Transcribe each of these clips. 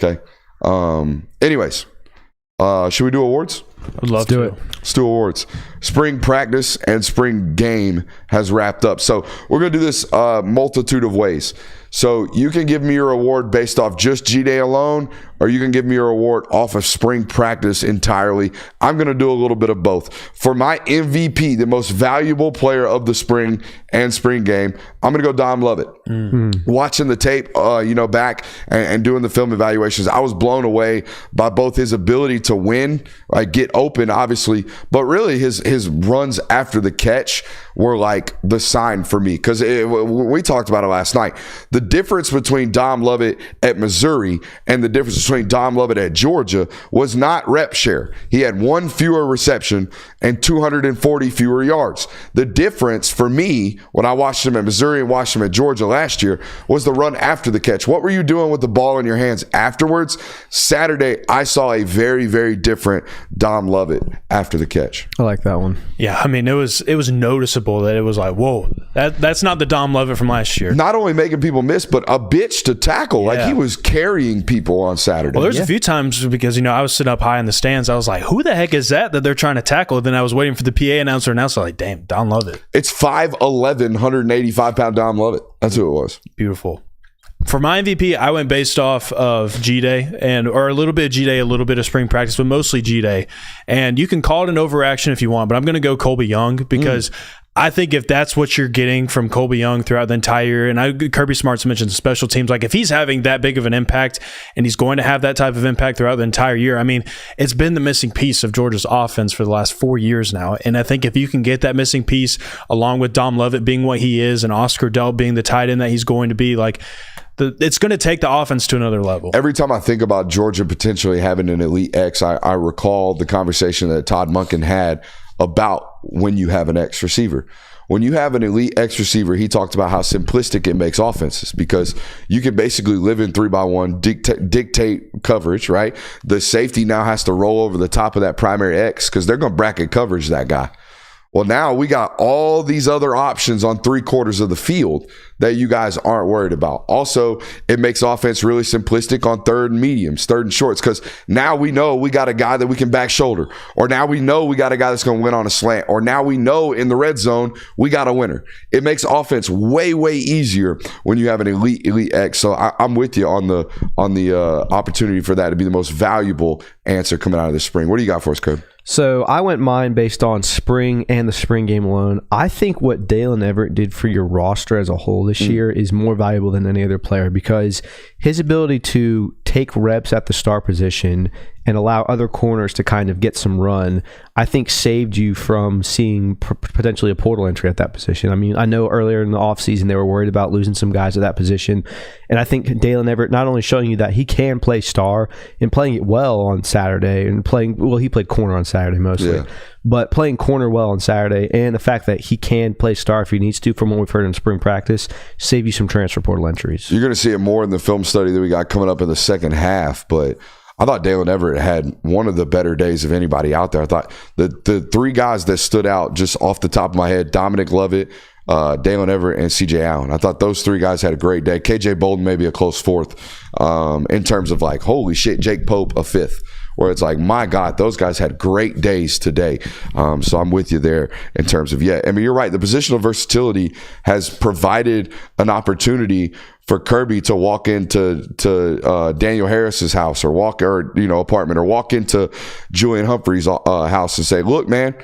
Okay. Anyways, should we do awards? I'd love to. Let's do awards. Spring practice and spring game has wrapped up. So we're going to do this multitude of ways. So you can give me your award based off just G-Day alone, or you can give me your award off of spring practice entirely. I'm going to do a little bit of both. For my MVP, the most valuable player of the spring and spring game, I'm going to go Dom Lovett. Watching the tape, back and doing the film evaluations, I was blown away by both his ability to win, get open, obviously, but really his runs after the catch were like the sign for me, because we talked about it last night. The difference between Dom Lovett at Missouri and the difference between Dom Lovett at Georgia was not rep share. He had one fewer reception and 240 fewer yards. The difference for me when I watched him at Missouri and watched him at Georgia last year was the run after the catch. What were you doing with the ball in your hands afterwards? Saturday, I saw a very, very different Dom Lovett after the catch. I like that one. Yeah, I mean, it was noticeable that it was like, whoa, that's not the Dom Lovett from last year. Not only making people miss, but a bitch to tackle. Like, he was carrying people on Saturday. Well, there's a few times because, I was sitting up high in the stands. I was like, who the heck is that they're trying to tackle? And then I was waiting for the PA announcer, like, damn, Dom Lovett. It's 5'11", 185-pound Dom Lovett. That's who it was. Beautiful. For my MVP, I went based off of G-Day or a little bit of G-Day, a little bit of spring practice, but mostly G-Day. And you can call it an overreaction if you want, but I'm going to go Colby Young because I think if that's what you're getting from Colby Young throughout the entire year, and Kirby Smart's mentioned special teams, like if he's having that big of an impact and he's going to have that type of impact throughout the entire year, I mean, it's been the missing piece of Georgia's offense for the last 4 years now. And I think if you can get that missing piece along with Dom Lovett being what he is and Oscar Dell being the tight end that he's going to be, like, it's going to take the offense to another level. Every time I think about Georgia potentially having an elite X, I recall the conversation that Todd Monken had about when you have an X receiver. When you have an elite X receiver, he talked about how simplistic it makes offenses because you can basically live in 3-by-1, dictate coverage, right? The safety now has to roll over the top of that primary X because they're going to bracket coverage that guy. Well, now we got all these other options on 3/4 of the field that you guys aren't worried about. Also, it makes offense really simplistic on third and mediums, third and shorts, because now we know we got a guy that we can back shoulder, or now we know we got a guy that's going to win on a slant, or now we know in the red zone we got a winner. It makes offense way, way easier when you have an elite X. So I'm with you on the opportunity for that to be the most valuable answer coming out of the spring. What do you got for us, Kirk? So I went mine based on spring and the spring game alone. I think what Dalen Everett did for your roster as a whole this year is more valuable than any other player because his ability to take reps at the star position and allow other corners to kind of get some run, I think saved you from seeing potentially a portal entry at that position. I mean, I know earlier in the offseason they were worried about losing some guys at that position, and I think Dalen Everett not only showing you that he can play star and playing it well on Saturday and he played corner on Saturday mostly, but playing corner well on Saturday and the fact that he can play star if he needs to from what we've heard in spring practice, save you some transfer portal entries. You're going to see it more in the film study that we got coming up in the second half, but I thought Dalen Everett had one of the better days of anybody out there. I thought the three guys that stood out just off the top of my head, Dominic Lovett, Dalen Everett, and C.J. Allen. I thought those three guys had a great day. K.J. Bolden maybe a close fourth in terms of like, holy shit, Jake Pope a fifth. Where it's like, my God, those guys had great days today. So I'm with you there in terms of, I mean, you're right. The positional versatility has provided an opportunity for Kirby to walk into Daniel Harris's house or apartment, or walk into Julian Humphrey's house and say, look, man,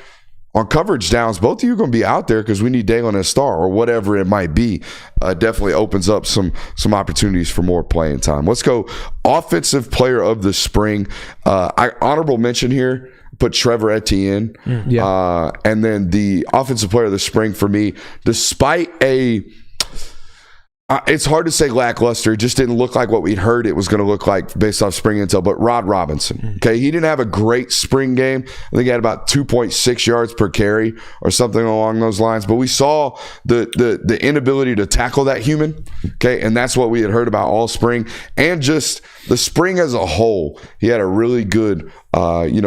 on coverage downs, both of you are going to be out there because we need Dalen as star or whatever it might be. Definitely opens up some opportunities for more playing time. Let's go offensive player of the spring. Honorable mention here, put Trevor Etienne. And then the offensive player of the spring for me, despite it's hard to say lackluster. It just didn't look like what we'd heard it was going to look like based off spring intel. But Rod Robinson, okay, he didn't have a great spring game. I think he had about 2.6 yards per carry or something along those lines. But we saw the inability to tackle that human, okay, and that's what we had heard about all spring and just the spring as a whole. He had a really good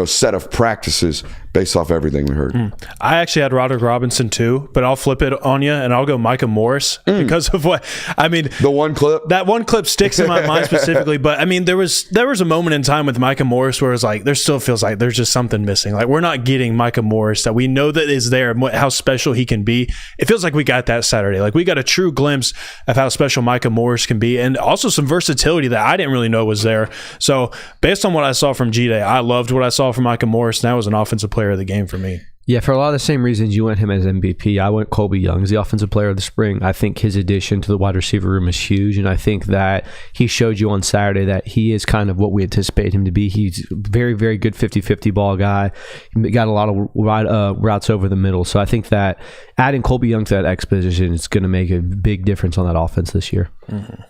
set of practices based off everything we heard. I actually had Roderick Robinson too, but I'll flip it on you and I'll go Micah Morris because of what I mean. The one clip, that one clip sticks in my mind specifically, but I mean, there was a moment in time with Micah Morris where it's like there still feels like there's just something missing. Like we're not getting Micah Morris that we know that is there and how special he can be. It feels like we got that Saturday. Like we got a true glimpse of how special Micah Morris can be, and also some versatility that I didn't really know was there. So based on what I saw from G-Day, I loved what I saw from Micah Morris, and that was an offensive player of the game for me. Yeah, for a lot of the same reasons you went him as MVP, I went Colby Young as the offensive player of the spring. I think his addition to the wide receiver room is huge, and I think that he showed you on Saturday that he is kind of what we anticipate him to be. He's a very, very good 50-50 ball guy. He got a lot of routes over the middle, so I think that adding Colby Young to that X position is going to make a big difference on that offense this year. Mm-hmm.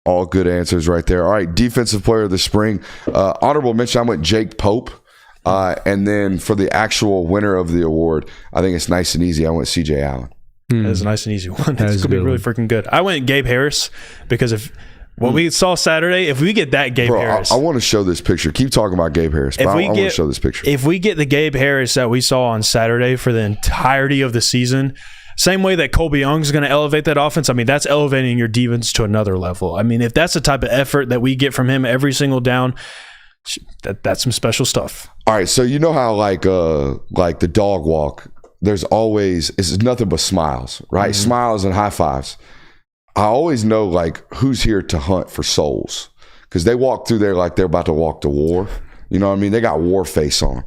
All good answers right there. All right, defensive player of the spring. Honorable mention, I went Jake Pope. And then for the actual winner of the award, I think it's nice and easy. I went CJ Allen. That is a nice and easy one. It's going to be really freaking good. I went Gabe Harris because of what we saw Saturday. If we get that Gabe Harris. I want to show this picture. Keep talking about Gabe Harris, but I want to show this picture. If we get the Gabe Harris that we saw on Saturday for the entirety of the season, same way that Colby Young is going to elevate that offense, I mean, that's elevating your defense to another level. I mean, if that's the type of effort that we get from him every single down, that's some special stuff. All right, so you know how like the dog walk, there's always it's nothing but smiles, right? Mm-hmm. Smiles and high fives. I always know like who's here to hunt for souls because they walk through there like they're about to walk to war. You know what I mean? They got war face on.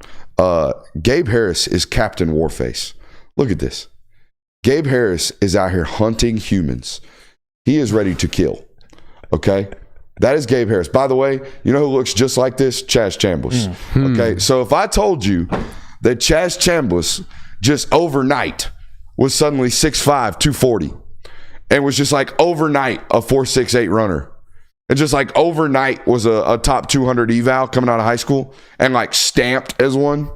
Gabe Harris is Captain Warface. Look at this. Gabe Harris is out here hunting humans. He is ready to kill. Okay. That is Gabe Harris. By the way, you know who looks just like this? Chaz Chambliss. Mm-hmm. Okay, so if I told you that Chaz Chambliss just overnight was suddenly 6'5", 240, and was just like overnight a 4.68 runner, and just like overnight was a top 200 eval coming out of high school, and like stamped as one,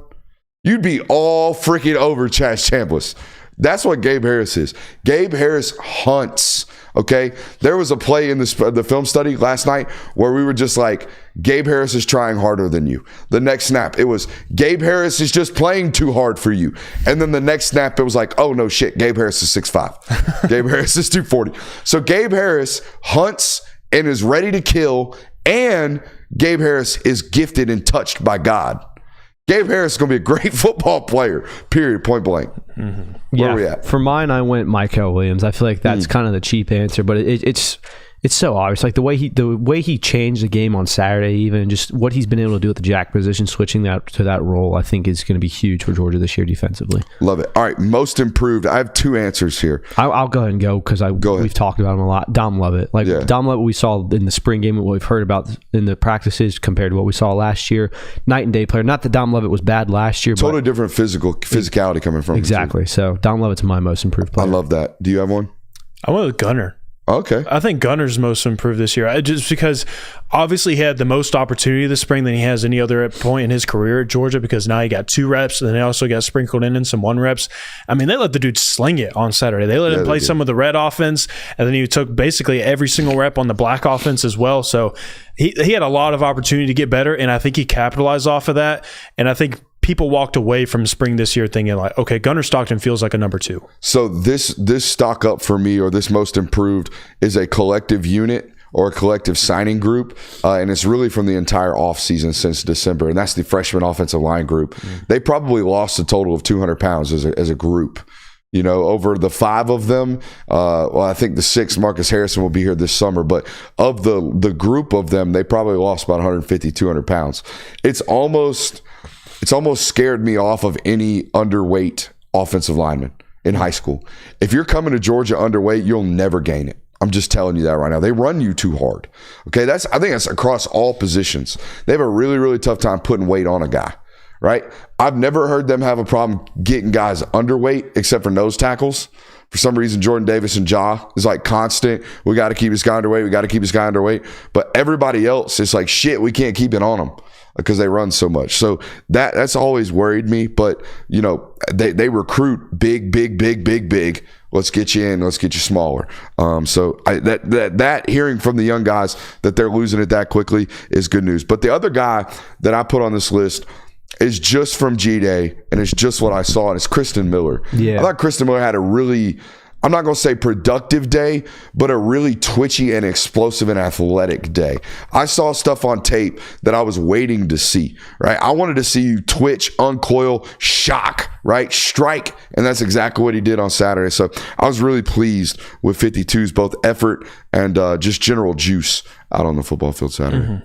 you'd be all freaking over Chaz Chambliss. That's what Gabe Harris is. Gabe Harris hunts. Okay, there was a play in the film study last night where we were just like, Gabe Harris is trying harder than you. The next snap, it was, Gabe Harris is just playing too hard for you. And then the next snap, it was like, oh no shit, Gabe Harris is 6'5". Gabe Harris is 240. So Gabe Harris hunts and is ready to kill, and Gabe Harris is gifted and touched by God. Gabe Harris is going to be a great football player, period, point blank. Mm-hmm. Where are we at? For mine, I went Michael Williams. I feel like that's kind of the cheap answer, but it's so obvious. Like the way he changed the game on Saturday, even just what he's been able to do at the jack position, switching that to that role, I think is going to be huge for Georgia this year defensively. Love it. All right, most improved. I have two answers here. I'll go ahead and go because we've talked about him a lot. Dom Lovett. Dom Lovett we saw in the spring game, what we've heard about in the practices compared to what we saw last year. Night and day player. Not that Dom Lovett was bad last year. Totally different physicality coming from him. Exactly. So Dom Lovett's my most improved player. I love that. Do you have one? I went with Gunner. Okay. I think Gunner's most improved this year. Just because obviously he had the most opportunity this spring than he has any other point in his career at Georgia, because now he got 2 reps and then he also got sprinkled in some 1 reps. I mean, they let the dude sling it on Saturday. They let him play some of the red offense, and then he took basically every single rep on the black offense as well. So he had a lot of opportunity to get better, and I think he capitalized off of that. And I think people walked away from spring this year thinking like, okay, Gunner Stockton feels like a number 2. So this stock up for me, or this most improved, is a collective unit or a collective signing group, and it's really from the entire offseason since December, and that's the freshman offensive line group. Mm-hmm. They probably lost a total of 200 pounds as a group. You know, over the 5 of them, I think the 6th, Marcus Harrison, will be here this summer. But of the group of them, they probably lost about 150, 200 pounds. It's almost scared me off of any underweight offensive lineman in high school. If you're coming to Georgia underweight, you'll never gain it. I'm just telling you that right now. They run you too hard. Okay, I think that's across all positions. They have a really, really tough time putting weight on a guy, right? I've never heard them have a problem getting guys underweight except for nose tackles. For some reason, Jordan Davis and Ja is like constant. We got to keep this guy underweight. We got to keep this guy underweight. But everybody else, it's like, shit, we can't keep it on them because they run so much. So that's always worried me. But, you know, they recruit big. Let's get you in. Let's get you smaller. So that hearing from the young guys that they're losing it that quickly is good news. But the other guy that I put on this list is just from G-Day, and it's just what I saw, and it's Kristen Miller. Yeah. I thought Kristen Miller had a really, I'm not going to say productive day, but a really twitchy and explosive and athletic day. I saw stuff on tape that I was waiting to see, right? I wanted to see you twitch, uncoil, shock, right? Strike. And that's exactly what he did on Saturday. So I was really pleased with 52's both effort and just general juice out on the football field Saturday.